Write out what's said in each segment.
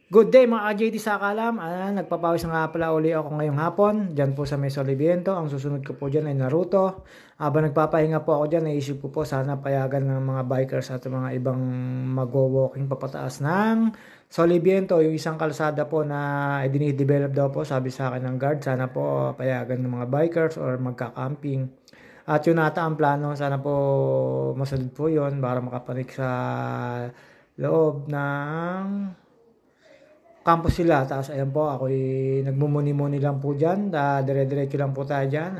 Good day mga ka-JT sa Kalam. Nagpapawis na nga pala uli ako ngayong hapon. Diyan po sa May Soliviento. Ang susunod ko po dyan ay Naruto. Habang nagpapahinga po ako dyan, naisip ko po sana payagan ng mga bikers at mga ibang magwo-walking papataas ng Soliviento. Yung isang kalsada po na dinidevelop daw po, sabi sa akin ng guard. Sana po payagan ng mga bikers or magka-camping. At yun ata ang plano. Sana po masunod po yun para makapanik sa loob ng campus sila. Tapos ayan po, ako'y nagmumuni-muni lang po dyan. Dire-diretso lang po tayo dyan.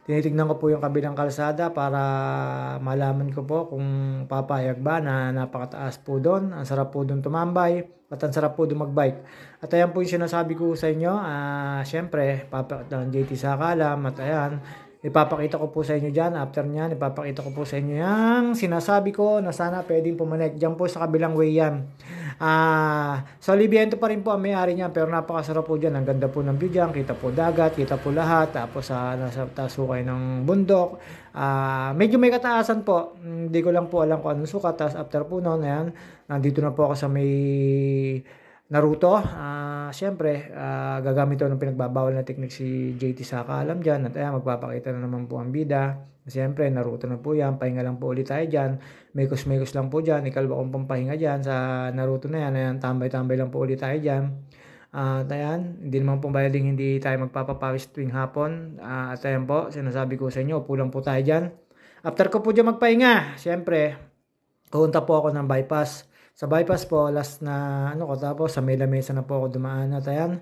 Tinitignan ko po yung kabilang kalsada para malaman ko po kung papayag ba na napakataas po doon. Ang sarap po doon tumambay at ang sarap po doon magbike. At ayan po yung sinasabi ko sa inyo. Siyempre, papakita ng JT sa Kalam. At ayan, ipapakita ko po sa inyo dyan. After nyan, ipapakita ko po sa inyo yung sinasabi ko na sana pwedeng pumanek. Dyan po sa kabilang way yan. Soliviento pa rin po ang may-ari niyan, pero napakasarap po dyan. Ang ganda po ng view dyan, kita po dagat, kita po lahat. Tapos nasa taas po kayo ng bundok. Medyo may kataasan po, hindi ko lang po alam kung anong sukat. Tapos after po noon, ayan, nandito na po ako sa may Naruto. Siyempre, gagamit ko ng pinagbabawal na technique si JT sa Kalam dyan. At ayan, magpapakita na naman po ang bida. Siyempre, Naruto na po yan. Pahinga lang po ulit tayo dyan. Mekos-mekos lang po dyan. Ikalwa kong pampahinga dyan sa Naruto na yan. Ayan, tambay-tambay lang po ulit tayo dyan. At ayan, hindi naman po bayaling hindi tayo magpapapawis tuwing hapon. At ayan po, sinasabi ko sa inyo, upo lang po tayo dyan. After ko po dyan magpahinga, siyempre, pupunta po ako ng bypass. Sa bypass po, last na ano ko, tapos sa may lamesa na po ako dumaan. At ayan,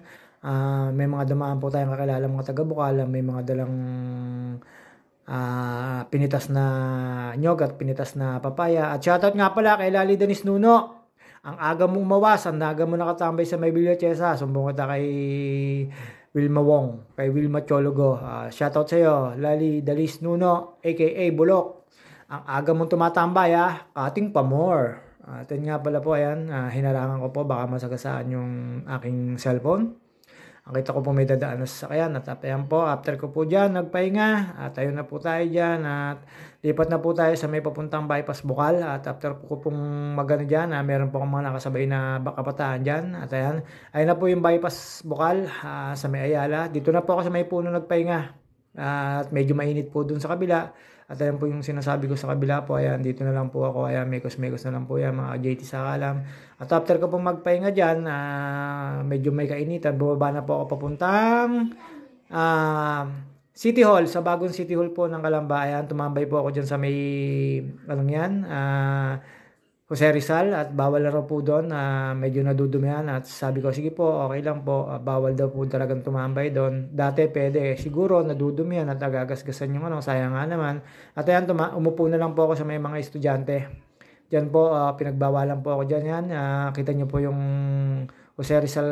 may mga dumaan po tayong kakilala mga taga-Bukal, may mga dalang pinitas na nyog at pinitas na papaya. At shoutout nga pala kay Lali Dennis Nuno. Ang aga mong mawas, ang aga mo nakatambay sa may Villa Chesa. Sumbong kita kay Wilma Wong, kay Wilma Chologo. Shoutout sa iyo, Lali Dennis Nuno, aka Bulok. Ang aga mong tumatambay cutting pa more. At yun nga pala po, ayan, hinarangan ko po, baka masagasaan yung aking cellphone. Ang kita ko po may dadaan na sasakyan at ayan po, after ko po dyan, nagpahinga at ayun na po tayo dyan at lipat na po tayo sa may papuntang bypass Bukal at after ko pong magano dyan, meron po akong mga nakasabay na kabataan dyan at ayan, ayun na po yung bypass Bukal sa may Ayala. Dito na po ako sa may puno nagpahinga at medyo mainit po dun sa kabila. At ayan po yung sinasabi ko sa kabila po, ayan, dito na lang po ako, ayan, mekos-mekos na lang po yan, mga JT sa Kalam. At after ko pong magpahinga dyan, medyo may kainitan, bumaba na po ako papuntang City Hall, sa bagong City Hall po ng Calamba. Ayan, tumambay po ako dyan sa may, anong yan, Jose Rizal at bawal na raw po doon, medyo nadudumihan at sabi ko sige po okay lang po, bawal daw po talagang tumambay doon. Dati pwede, siguro nadudumihan at agagasgasan yung ano, sayang nga naman. At ayan, umupo na lang po ako sa may mga estudyante. Diyan po, pinagbawalan po ako dyan yan. Kita nyo po yung Jose Rizal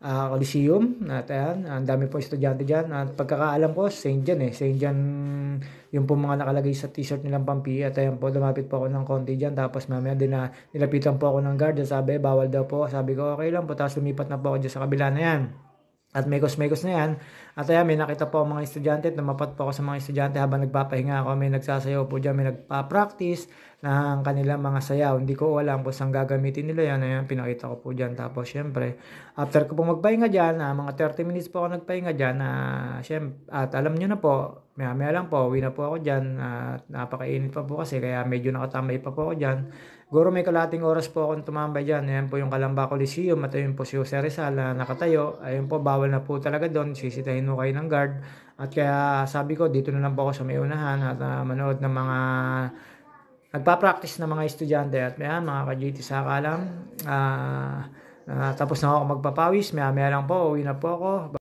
Coliseum. At ayan, ang dami po estudyante dyan. At pagkakaalam ko, St. John St. John yung po mga nakalagay sa t-shirt nilang Pampi. At ayan po, lumapit po ako ng konti dyan. Tapos mamaya din nilapitan po ako ng guard. Sabi, bawal daw po. Sabi ko, okay lang po. Tapos lumipat na po ako dyan sa kabila na yan. At mekos-mekos na yan. At ayan, may nakita po ang mga estudyante. Tumapat po ako sa mga estudyante habang nagpapahinga ako. May nagsasayaw po dyan. May nagpa-practice ng kanilang mga sayaw. Hindi ko alam kung saan gagamitin nila yan. Ayan, pinakita ko po dyan. Tapos syempre, after ko po magpahinga dyan, mga 30 minutes po ako nagpahinga dyan. At alam nyo na po, maya lang po, uwi na po ako dyan. At napakainit pa po kasi, kaya medyo nakatambay pa po ako dyan. Guro may kalating oras po akong tumambay dyan. Ayan po yung Calamba Coliseum at ayun po si Jose Rizal na nakatayo. Ayun po, bawal na po talaga doon. Sisitahin mo kayo ng guard. At kaya sabi ko, dito na lang po ako sa may unahan at manood ng mga nagpa-practice na mga estudyante. At mga ka-JT sa Kalam, tapos na ako magpapawis. Maya lang po, uwi na po ako.